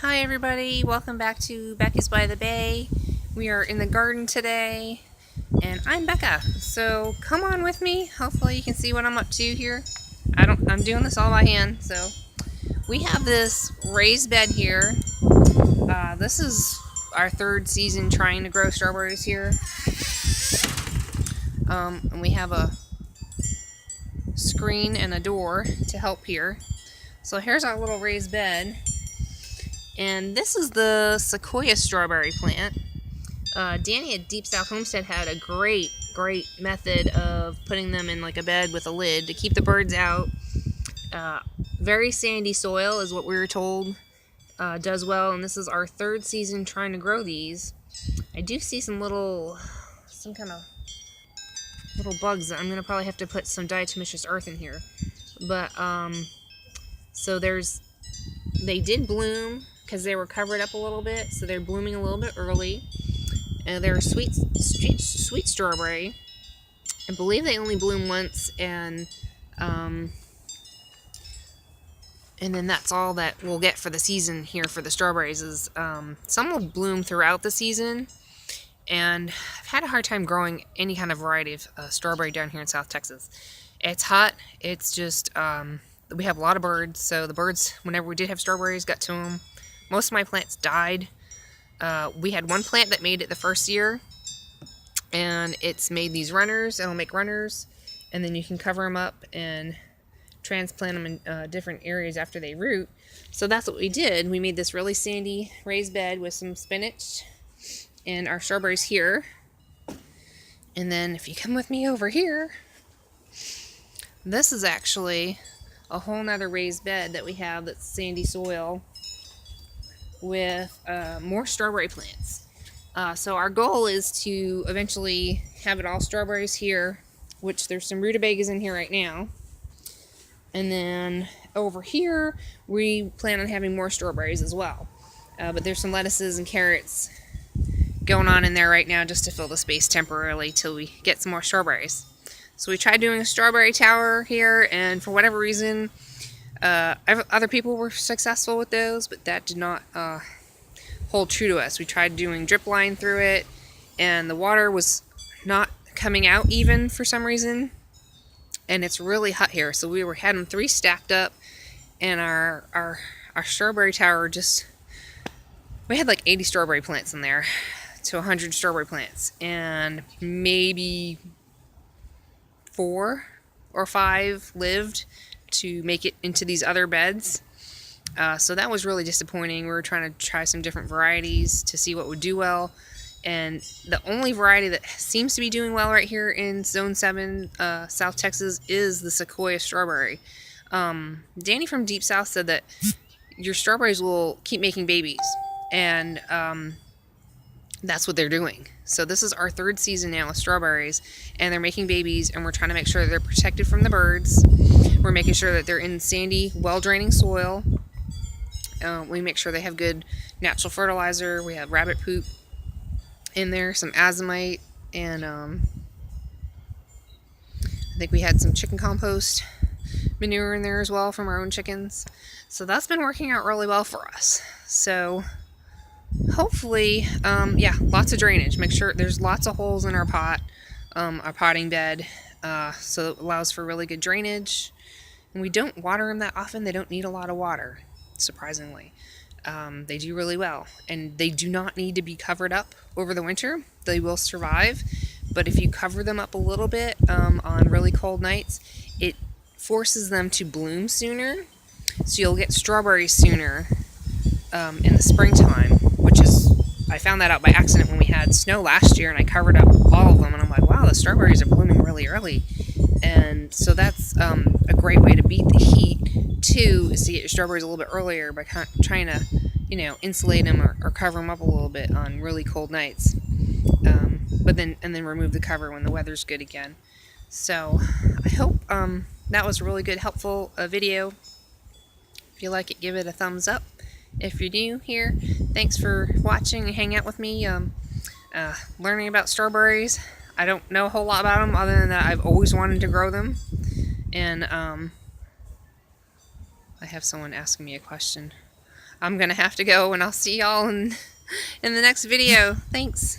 Hi everybody, welcome back to Beccas by the Bay. We are in the garden today, and I'm Becca. So come on with me. Hopefully you can see what I'm up to here. I'm doing this all by hand. So we have this raised bed here. This is our third season trying to grow strawberries here. And we have a screen and a door to help here. So here's our little raised bed. And this is the sequoia strawberry plant. Danny at Deep South Homestead had a great method of putting them in like a bed with a lid to keep the birds out. Very sandy soil is what we were told does well, and this is our third season trying to grow these. I do see some kind of little bugs that I'm gonna probably have to put some diatomaceous earth in here. But so they did bloom because they were covered up a little bit, so they're blooming a little bit early. They're a sweet strawberry. I believe they only bloom once, and then that's all that we'll get for the season here for the strawberries. Is some will bloom throughout the season, and I've had a hard time growing any kind of variety of strawberry down here in South Texas. It's hot. It's just we have a lot of birds, so the birds, whenever we did have strawberries, got to them. Most of my plants died. We had one plant that made it the first year, and it's made these runners. It'll make runners, and then you can cover them up and transplant them in different areas after they root. So that's what we did. We made this really sandy raised bed with some spinach and our strawberries here. And then if you come with me over here, this is actually a whole nother raised bed that we have that's sandy soil with more strawberry plants. So our goal is to eventually have it all strawberries here, which there's some rutabagas in here right now. And then over here, we plan on having more strawberries as well. But there's some lettuces and carrots going on in there right now just to fill the space temporarily till we get some more strawberries. So we tried doing a strawberry tower here, and for whatever reason, other people were successful with those, but that did not hold true to us. We tried doing drip line through it, and the water was not coming out even for some reason, and it's really hot here. So we had them 3 stacked up, and our strawberry tower we had like 80 strawberry plants in there to 100 strawberry plants, and maybe 4 or 5 lived to make it into these other beds. So that was really disappointing. We were trying to try some different varieties to see what would do well, and the only variety that seems to be doing well right here in Zone 7, South Texas, is the sequoia strawberry. Danny from Deep South said that your strawberries will keep making babies, and that's what they're doing. So this is our third season now with strawberries, and they're making babies, and we're trying to make sure that they're protected from the birds. We're making sure that they're in sandy, well-draining soil. We make sure they have good natural fertilizer. We have rabbit poop in there, some azomite, and I think we had some chicken compost manure in there as well from our own chickens. So that's been working out really well for us. So hopefully, lots of drainage. Make sure there's lots of holes in our potting bed, so it allows for really good drainage. And we don't water them that often. They don't need a lot of water, surprisingly. They do really well, and they do not need to be covered up over the winter. They will survive, but if you cover them up a little bit on really cold nights, it forces them to bloom sooner, so you'll get strawberries sooner in the springtime, I found that out by accident when we had snow last year, and I covered up all of them, and I'm like, wow, the strawberries are blooming really early. And so that's a great way to beat the heat too, is to get your strawberries a little bit earlier by trying to, insulate them or cover them up a little bit on really cold nights. But then remove the cover when the weather's good again. So I hope that was a really good, helpful video. If you like it, give it a thumbs up. If you're new here, thanks for watching and hanging out with me, learning about strawberries. I don't know a whole lot about them other than that I've always wanted to grow them. And I have someone asking me a question. I'm gonna have to go, and I'll see y'all in the next video. Thanks.